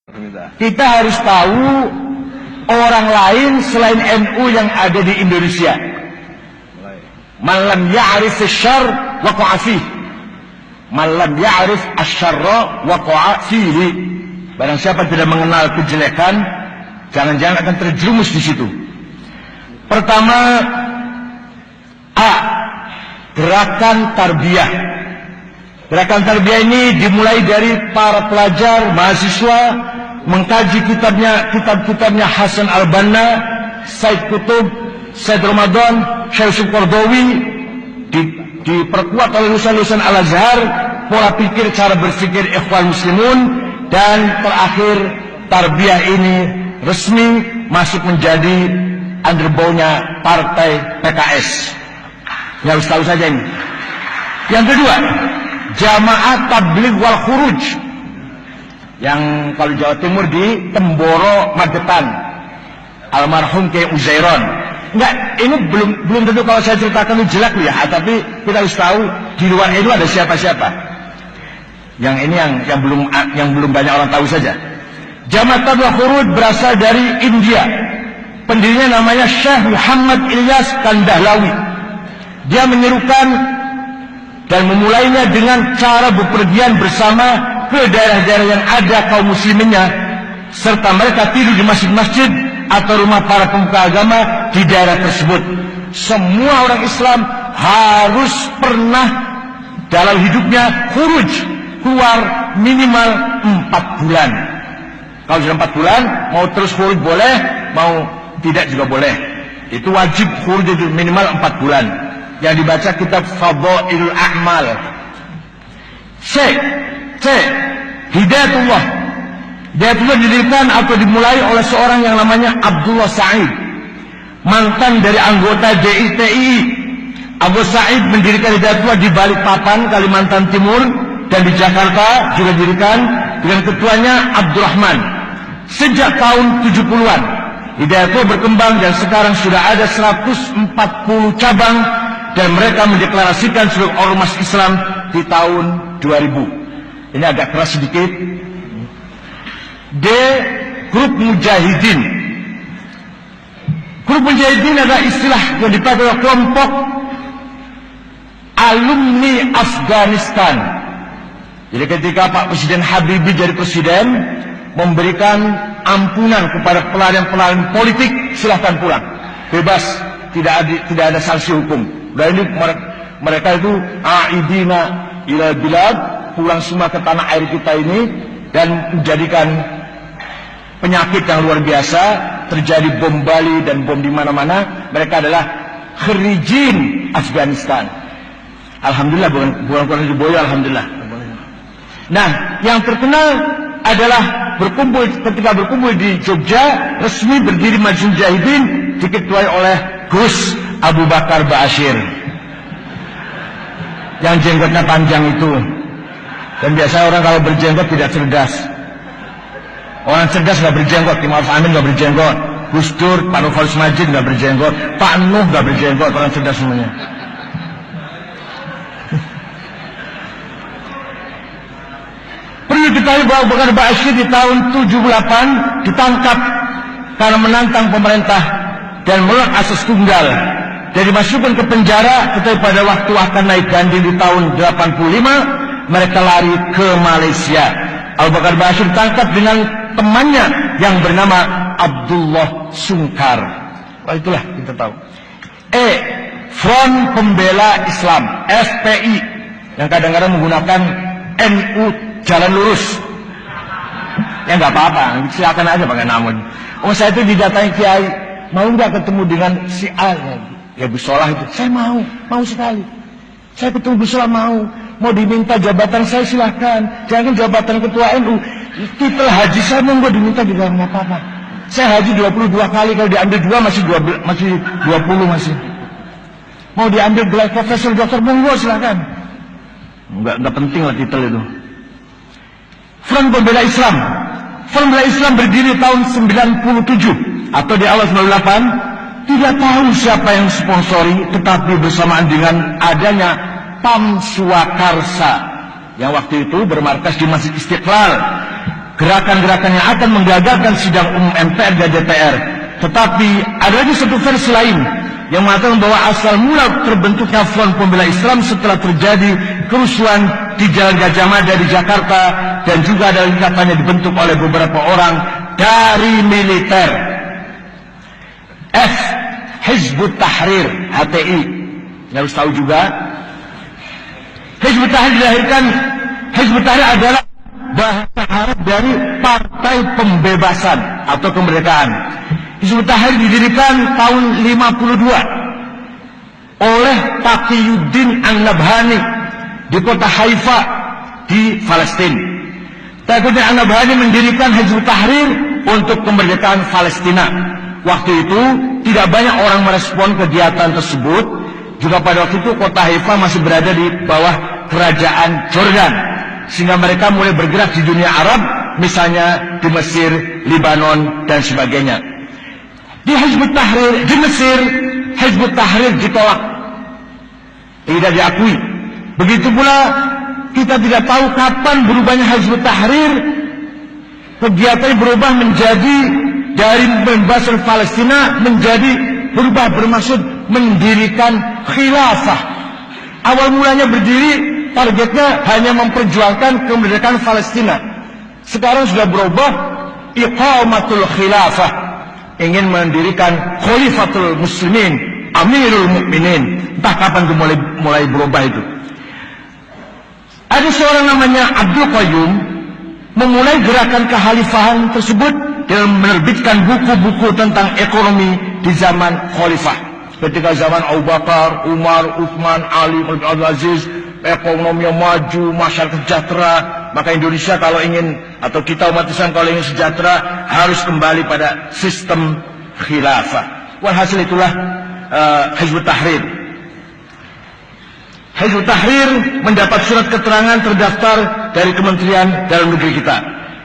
Kita harus tahu orang lain selain NU yang ada di Indonesia. Man lam ya'rif asy-syarr waqa'a fihi. Man lam ya'rif asy-syarra waqa'a fihi. Barang siapa tidak mengenal kejelekan, jangan-jangan akan terjerumus di situ. Pertama, A. Gerakan tarbiyah. Gerakan tarbiyah ini dimulai dari para pelajar, mahasiswa, mengkaji kitab-kitabnya Hasan al-Banna, Said Qutb, Said Ramadan, Syekh Yusuf Qaradawi, diperkuat oleh lulusan-lulusan Al-Azhar, pola pikir, cara berpikir ikhwan muslimun, dan terakhir tarbiyah ini resmi masuk menjadi underbownya partai PKS. Ya harus tahu saja ini. Yang kedua, Jamaah Tabligh wal Khuruj, yang kalau Jawa Timur di Temboro, Magetan, almarhum Kiai Uzairon. Enggak, ini belum tentu kalau saya ceritakan itu jelek ya, tapi kita harus tahu di luar itu ada siapa-siapa. Yang ini yang belum banyak orang tahu saja. Jamaah Tabligh wal Khuruj berasal dari India. Pendirinya namanya Syekh Muhammad Ilyas Kandahlawi. Dia menyerukan dan memulainya dengan cara bepergian bersama ke daerah-daerah yang ada kaum musliminnya, serta mereka tidur di masjid-masjid atau rumah para pemuka agama di daerah tersebut. Semua orang Islam harus pernah dalam hidupnya khuruj, keluar minimal 4 bulan. Kalau sudah 4 bulan, mau terus khuruj boleh, mau tidak juga boleh. Itu wajib khuruj itu minimal 4 bulan. Yang dibaca kitab Fadhailul A'mal. C. Hidayatullah. Hidayatullah didirikan atau dimulai oleh seorang yang namanya Abdullah Sa'id, mantan dari anggota DITI. Abu Sa'id mendirikan Hidayatullah di Balikpapan, Kalimantan Timur, dan di Jakarta juga didirikan dengan ketuanya Abdurrahman. Sejak tahun 70-an, Hidayatullah berkembang dan sekarang sudah ada 140 cabang, dan mereka mendeklarasikan seluruh ormas Islam di tahun 2000. Ini agak keras sedikit. D. Grup Mujahidin. Grup Mujahidin adalah istilah yang dipakai oleh kelompok alumni Afghanistan. Jadi ketika Pak Presiden Habibie jadi presiden, memberikan ampunan kepada pelarian-pelarian politik, silahkan pulang, bebas, tidak ada sanksi hukum. Dan ini mereka itu aidina ila bilad, pulang semua ke tanah air kita ini, dan menjadikan penyakit yang luar biasa, terjadi bom Bali dan bom di mana-mana. Mereka adalah kharijin Afghanistan. Alhamdulillah, bukan Quran Boyo, alhamdulillah. Nah, yang terkenal adalah ketika berkumpul di Jogja, resmi berdiri Majlis Mujahidin, diketuai oleh Gus Abu Bakar Ba'asyir, yang jenggotnya panjang itu. Dan biasa orang kalau berjenggot tidak cerdas. Orang cerdas nggak berjenggot. Imam Amin nggak berjenggot. Gus Dur, Pak Nurholis Majid nggak berjenggot. Pak Nuh nggak berjenggot. Orang cerdas semuanya. Perlu diketahui bahwa Abu Bakar Ba'asyir di tahun 78 ditangkap karena menantang pemerintah dan menolak asas tunggal. Jadi dimasukkan ke penjara, tetapi pada waktu akan naik banding di tahun 85, mereka lari ke Malaysia. Abu Bakar Ba'asyir ditangkap dengan temannya yang bernama Abdullah Sungkar. Wah, itulah kita tahu. E. Front Pembela Islam, FPI, yang kadang-kadang menggunakan NU jalan lurus. Ya nggak apa-apa, silakan aja pakai nama. Oh, saya itu didatangi Kiai, mau nggak ketemu dengan si A? Ya Gus Solah itu, saya mau sekali. Saya ketemu Gus Solah mau diminta jabatan saya silahkan. Jangan jabatan ketua NU. Titel haji saya mau diminta juga nggak apa-apa. Saya haji 22 kali, kalau diambil 2 masih 20 masih. Mau diambil gelar profesor dokter monggo silahkan. Nggak penting lah titel itu. Front Pembela Islam. Front Pembela Islam berdiri tahun 97 atau di awal 98. Tidak tahu siapa yang sponsori, tetapi bersamaan dengan adanya PAM Swakarsa yang waktu itu bermarkas di Masjid Istiqlal. gerakan-gerakan yang akan menggagalkan sidang umum MPR dan DPR. Tetapi ada lagi satu versi lain yang mengatakan bahwa asal mula terbentuknya Front Pembela Islam setelah terjadi kerusuhan di Jalan Gajah Mada di Jakarta, dan juga ada katanya dibentuk oleh beberapa orang dari militer. F. Hizbut Tahrir, HTI. Harus tahu juga, Hizbut Tahrir dilahirkan. Hizbut Tahrir adalah bahasa Arab dari Partai Pembebasan atau Kemerdekaan. Hizbut Tahrir didirikan tahun 52 oleh Taqiyuddin An-Nabhani di kota Haifa di Palestina. Taqiyuddin An-Nabhani mendirikan Hizbut Tahrir untuk kemerdekaan Palestina. Waktu itu tidak banyak orang merespon kegiatan tersebut. Juga pada waktu itu kota Haifa masih berada di bawah kerajaan Jordan, sehingga mereka mulai bergerak di dunia Arab, misalnya di Mesir, Libanon, dan sebagainya. Di Hizbut Tahrir di Mesir, Hizbut Tahrir ditolak, tidak diakui. Begitu pula kita tidak tahu kapan berubahnya Hizbut Tahrir. Kegiatannya berubah menjadi dari pembebasan Palestina menjadi berubah bermaksud mendirikan khilafah. Awal mulanya berdiri targetnya hanya memperjuangkan kemerdekaan Palestina. Sekarang sudah berubah iqamatul khilafah, ingin mendirikan khalifatul muslimin, amirul mukminin. Entah kapan itu mulai berubah itu. Ada seorang namanya Abdul Qayyum memulai gerakan kekhalifahan tersebut dengan menerbitkan buku-buku tentang ekonomi di zaman khalifah. Ketika zaman Abu Bakar, Umar, Uthman, Ali, Abdul Aziz, ekonomi yang maju, masyarakat sejahtera, maka Indonesia kalau ingin, atau kita umat Islam kalau ingin sejahtera, harus kembali pada sistem khilafah. Walhasil itulah Hizbut Tahrir. Hizbut Tahrir mendapat surat keterangan terdaftar dari Kementerian Dalam Negeri kita.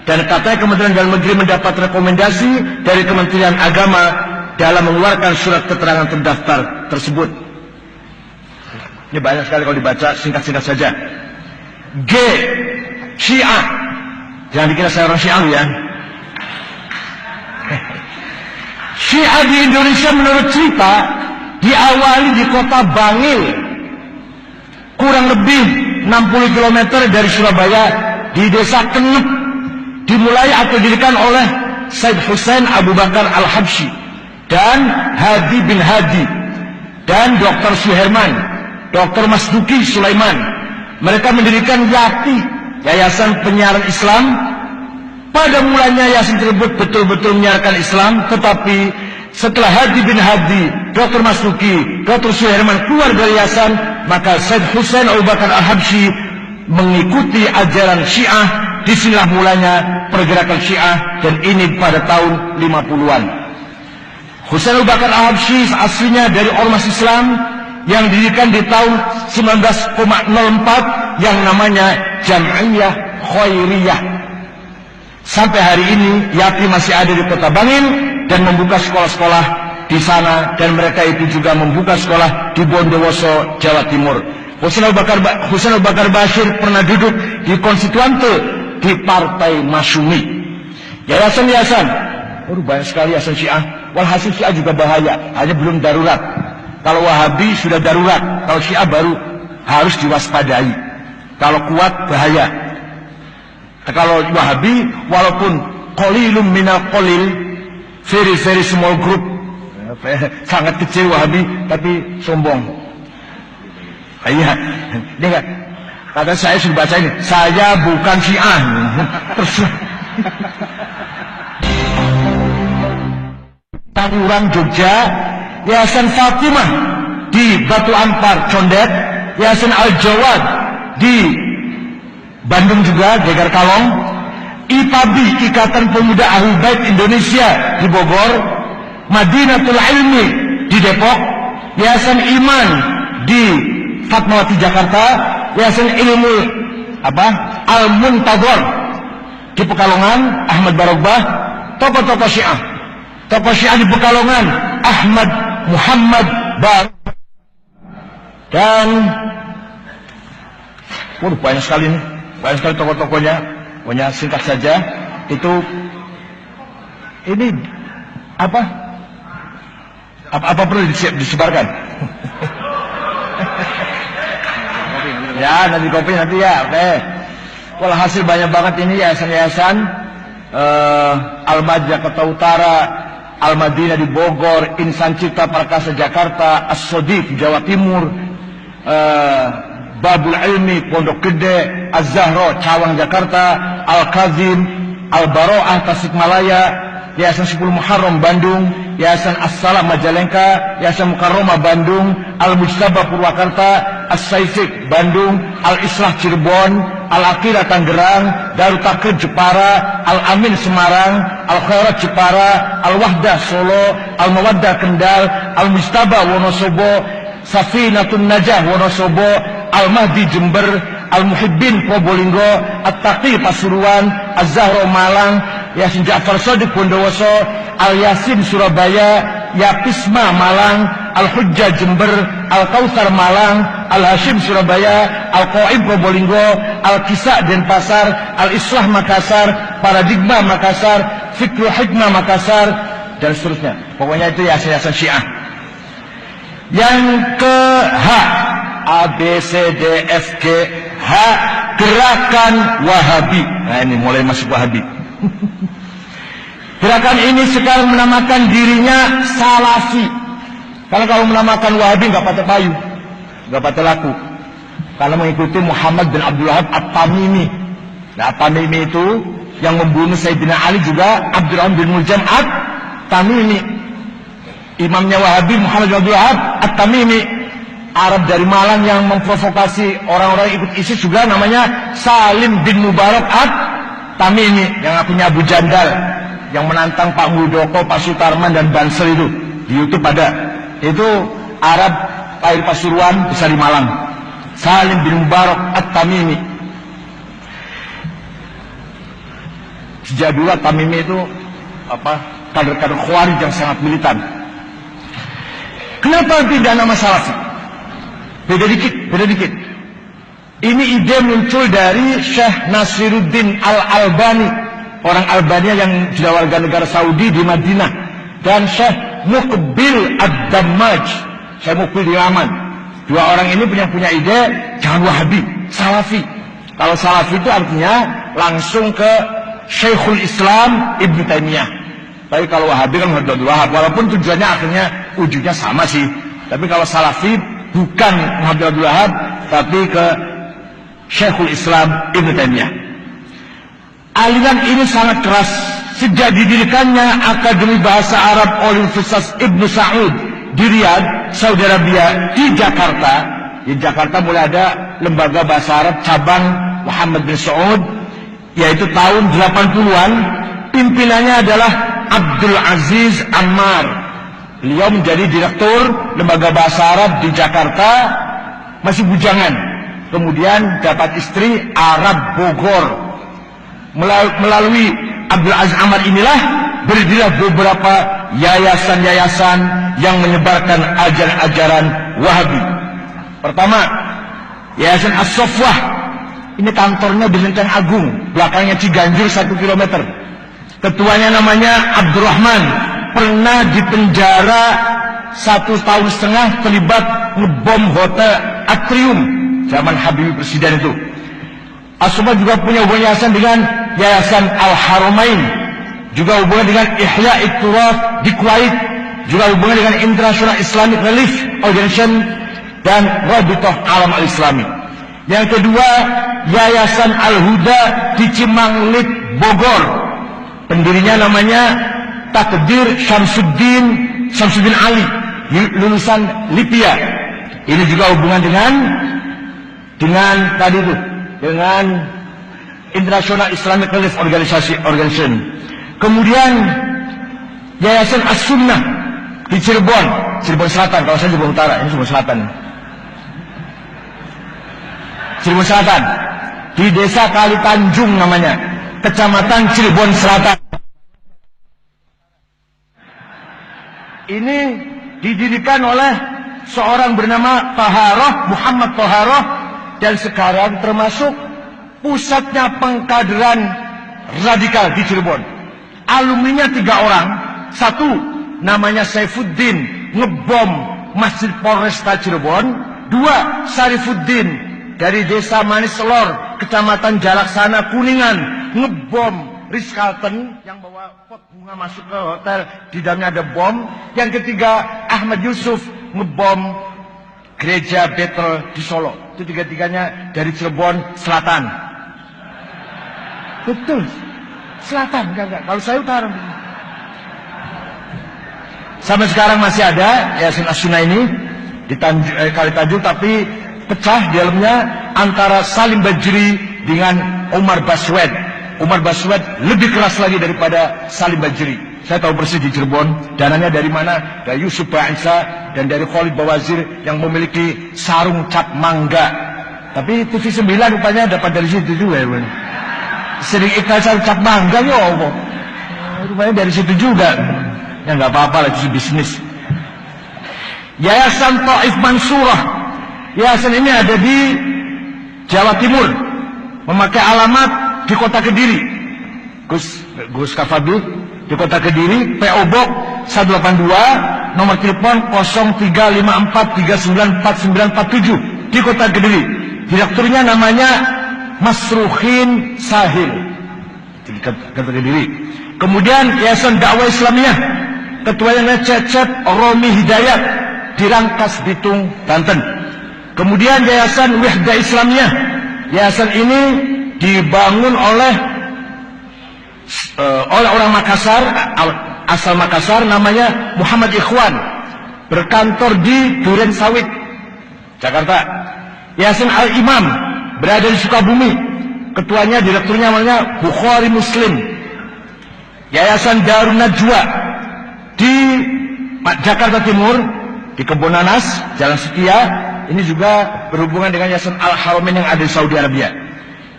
Dan katanya Kementerian Dalam Negeri mendapat rekomendasi dari Kementerian Agama dalam mengeluarkan surat keterangan terdaftar tersebut. Ini banyak sekali kalau dibaca, singkat-singkat saja. G. Syiah. Jangan dikira saya orang Syiah ya. Syiah di Indonesia menurut cerita diawali di kota Bangil, kurang lebih 60 km dari Surabaya, di desa Kenep. Dimulai atau didirikan oleh Said Hussein Abu Bakar Al-Habsyi dan Hadi bin Hadi dan Dr. Suherman, Dr. Masduki Sulaiman. Mereka mendirikan YATI, Yayasan Penyiaran Islam. Pada mulanya yayasan tersebut betul-betul menyiarkan Islam, tetapi setelah Hadi bin Hadi, Dr. Masduki, Dr. Suherman keluar dari yayasan, maka Said Hussein Abu Bakar Al-Habsyi mengikuti ajaran Syiah. Disinilah mulanya pergerakan Syiah, dan ini pada tahun 50-an. Hussein Abu Bakar Al-Habsyi aslinya dari ormas Islam yang didirikan di tahun 1904 yang namanya Jam'iyah Khairiyah. Sampai hari ini YATI masih ada di kota Bangil dan membuka sekolah-sekolah di sana, dan mereka itu juga membuka sekolah di Bondowoso, Jawa Timur. Hussein Abu Bakar Bashir pernah duduk di konstituante di Partai Masyumi. Yayasan-yayasan, banyak sekali yayasan Syiah. Walhasil Syiah juga bahaya, hanya belum darurat. Kalau Wahabi sudah darurat, kalau Syiah baru harus diwaspadai. Kalau kuat bahaya. Kalau Wahabi, walaupun qalilum minal qalil, very small group, sangat kecil Wahabi, tapi sombong. Iya, dia kata saya sudah baca ini, saya bukan Syiah. Tangerang, Jogja, Yayasan Fatimah di Batu Ampar, Condet, Yayasan Al-Jawad di Bandung juga, Gegar Kalong, IPABI, Ikatan Pemuda Ahlul Bait Indonesia di Bogor, Madinatul Ilmi di Depok, Yayasan Iman di Fatmawati, Jakarta, Yayasan Ilmu Al-Muntadhar di Pekalongan, Ahmad Barogbah. Tokoh-tokoh Syiah, tokoh Syiah di Pekalongan, Ahmad Muhammad Barogbah. Dan banyak sekali nih, banyak sekali tokoh-tokohnya. Pokoknya singkat saja, itu ini apa perlu disebarkan? Ya, nanti kopi nanti ya. Oke. Walhasil banyak banget ini yayasan-yayasan. Al-Madya Kota Utara, Al-Madinah di Bogor, Insan Cipta Prakasa Jakarta, As-Sodiq Jawa Timur, Babul Ilmi Pondok Gede, Az-Zahra Cawang Jakarta, Al-Kazim Al-Baro'ah Tasikmalaya, Yayasan 10 Muharram Bandung, Yayasan As-Salam Majalengka, Yayasan Mukarramah Bandung, Al-Mujtaba Purwakarta, As-Saifik Bandung, Al-Islah Cirebon, Al-Aqidah Tangerang, Darut Takrib Jepara, Al-Amin Semarang, Al-Khairat Jepara, Al-Wahdah Solo, Al-Mawaddah Kendal, Al-Mujtaba Wonosobo, Safinatun Najah Wonosobo, Al-Mahdi Jember, Al-Muhibbin Probolinggo, At-Taqi Pasuruan, Az-Zahra Malang, Yasin Ja'far Shadiq Bondowoso, Al-Yasin Surabaya, Yapisma Malang, Al-Hujjah Jember, Al-Kautsar Malang, Al-Hashim Surabaya, Al-Qaib Probolinggo, Al-Kisah Denpasar, Al-Islah Makassar, Paradigma Makassar, Fikrul Hikmah Makassar, dan seterusnya. Pokoknya itu yayasan Syiah. Yang ke H, A, B, C, D, F, G, H, Gerakan Wahabi. Nah ini mulai masuk Wahabi. Gerakan ini sekarang menamakan dirinya Salafi. Karena kalau menamakan Wahabi nggak pakai payu, nggak pakai laku. Karena mengikuti Muhammad bin Abdul Wahab At-Tamimi. Nah, At-Tamimi itu yang membunuh Sayyidina Ali juga Abdurrahman bin Muljam At-Tamimi. Imamnya Wahabi Muhammad bin Abdul Wahab At-Tamimi. Arab dari Malang yang memprovokasi orang-orang ikut ISIS juga namanya Salim bin Mubarak At-Tamimi, yang punya Abu Jandal, yang menantang Pak Muldoko, Pak Sutarman dan Bansel itu di YouTube ada. Itu Arab lahir Pasuruan, besar di Malang. Salim bin Mubarak At-Tamimi. Sejak dulu At-Tamimi itu kader-kader Khawarij yang sangat militan. Kenapa tidak nama Salafi? Beda dikit. Ini ide muncul dari Syekh Nasiruddin Al-Albani, orang Albania yang sudah warga negara Saudi di Madinah, dan Syekh Muqbil Ad-Dammaj, Syekh Muqbil di Yaman. Dua orang ini punya ide jangan Wahabi, Salafi. Kalau Salafi itu artinya langsung ke Syekhul Islam Ibnu Taimiyah. Tapi kalau Wahabi kan Abdul Wahab, walaupun tujuannya akhirnya ujungnya sama sih. Tapi kalau Salafi bukan Muhammad Abdul Wahab, tapi ke Syekhul Islam Ibnu Taimiyah. Aliran ini sangat keras sejak didirikannya Akademi Bahasa Arab Universitas Ibnu Saud di Riyadh, Saudi Arabia, di Jakarta. Di Jakarta mulai ada lembaga bahasa Arab cabang Muhammad bin Saud, yaitu tahun 80-an. Pimpinannya adalah Abdul Aziz Ammar. Beliau menjadi direktur lembaga bahasa Arab di Jakarta, masih bujangan. Kemudian dapat istri Arab Bogor. Melalui Abdul Aziz Ammar inilah berdirilah beberapa yayasan-yayasan yang menyebarkan ajaran-ajaran Wahabi. Pertama, Yayasan As-Sofwah. Ini kantornya di Lenteng Agung, belakangnya Ciganjur 1 km. Ketuanya namanya Abdurrahman, pernah dipenjara 1,5 tahun terlibat ngebom hotel Atrium zaman Habibie presiden itu. As-Sofwah juga punya hubungan yayasan dengan Yayasan Al-Haramain, juga hubungan dengan Ihya It-Turath di Kuwait, juga hubungan dengan International Islamic Relief Organization dan Rabithah Alam Al-Islami. Yang kedua, Yayasan Al-Huda di Cimanglit, Bogor. Pendirinya namanya Takdir Syamsuddin Ali, lulusan Libya. Ini juga hubungan dengan tadi itu, dengan International Islamic Relief Organization. Kemudian Yayasan As-Sunnah di Cirebon Selatan. Kalau saya Cirebon Utara, ini Cirebon Selatan. Cirebon Selatan di Desa Kali Tanjung namanya, Kecamatan Cirebon Selatan. Ini didirikan oleh seorang bernama Muhammad Taharoh, dan sekarang termasuk pusatnya pengkaderan radikal di Cirebon. Alumninya 3 orang. 1 namanya Saifuddin, ngebom Masjid Polresta Cirebon. 2 Syarifuddin dari Desa Maniselor, Kecamatan Jalaksana, Kuningan, ngebom Ritz-Carlton yang bawa pot bunga masuk ke hotel, di dalamnya ada bom. Yang ketiga Ahmad Yusuf, ngebom Gereja Bethel di Solo. Itu 3-tiganya dari Cirebon Selatan. Betul, Selatan, enggak. Kalau saya utara. Sampai sekarang masih ada Yayasan As-Sunnah ini di Kali Tanjung, tapi pecah di dalamnya antara Salim Bajri dengan Umar Baswed. Umar Baswed lebih keras lagi daripada Salim Bajri. Saya tahu persis di Cirebon, dananya dari mana? Dari Yusuf Ba'isa dan dari Khalid Bawazir yang memiliki sarung cap mangga. Tapi TV 9 rupanya dapat dari situ juga ya. Sering iklan sarung cap mangga ya Allah. Rupanya dari situ juga. Ya nggak apa-apa lah, itu bisnis. Yayasan Taif Mansurah. Yayasan ini ada di Jawa Timur, memakai alamat di Kota Kediri. Gus Kafabi di Kota Kediri, PO Box 182, nomor telepon 0354394947 di Kota Kediri. Direkturnya namanya Masruhin Sahil di Kota Kediri. Kemudian Yayasan Dakwah Islamiyah, ketuanya Cecep Romi Hidayat di Rangkas Bitung, Banten. Kemudian Yayasan Wihda Islamiyah. Yayasan ini dibangun oleh orang Makassar, asal Makassar, namanya Muhammad Ikhwan, berkantor di Duren Sawit, Jakarta. Yayasan Al-Imam berada di Sukabumi, ketuanya, direkturnya namanya Bukhari Muslim. Yayasan Darun Najwa di Jakarta Timur, di Kebonanas, Jalan Setia, ini juga berhubungan dengan Yayasan Al-Haramain yang ada di Saudi Arabia.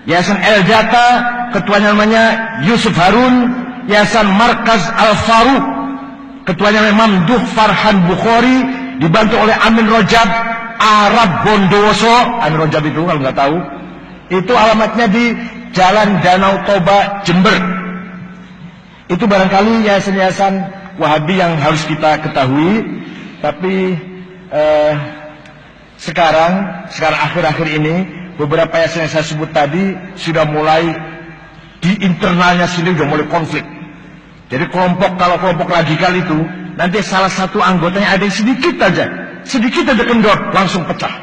Yayasan El Jata, ketuanya namanya Yusuf Harun. Yayasan Markaz Al-Faruq, ketuanya namanya Mamduh Farhan Bukhari, dibantu oleh Amin Rojab Arab Bondowoso. Amin Rojab itu kalau nggak tahu, itu alamatnya di Jalan Danau Toba, Jember. Itu barangkali yayasan-yayasan Wahabi yang harus kita ketahui. Tapi sekarang akhir-akhir ini beberapa yayasan yang saya sebut tadi sudah mulai di internalnya sendiri sudah mulai konflik. Jadi kalau kelompok radikal itu nanti salah satu anggotanya ada yang sedikit aja kendor, langsung pecah.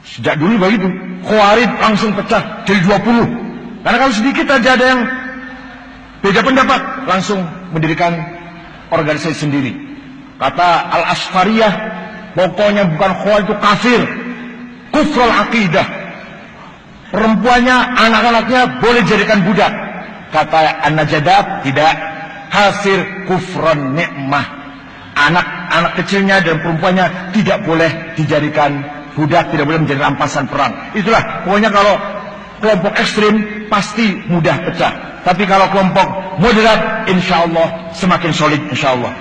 Sejak dulu begitu, Khawarij langsung pecah jadi 20. Karena kalau sedikit aja ada yang beda pendapat, langsung mendirikan organisasi sendiri. Kata Al-Asfariyah, pokoknya bukan Khawarij itu kafir, kufrul akidah. Perempuannya, anak-anaknya boleh jadikan budak. Kata An-Najadat, tidak, kafir kufron nikmah. Anak kecilnya dan perempuannya tidak boleh dijadikan budak, tidak boleh menjadi rampasan perang. Itulah, pokoknya kalau kelompok ekstrim pasti mudah pecah. Tapi kalau kelompok moderat, insya Allah semakin solid, insya Allah.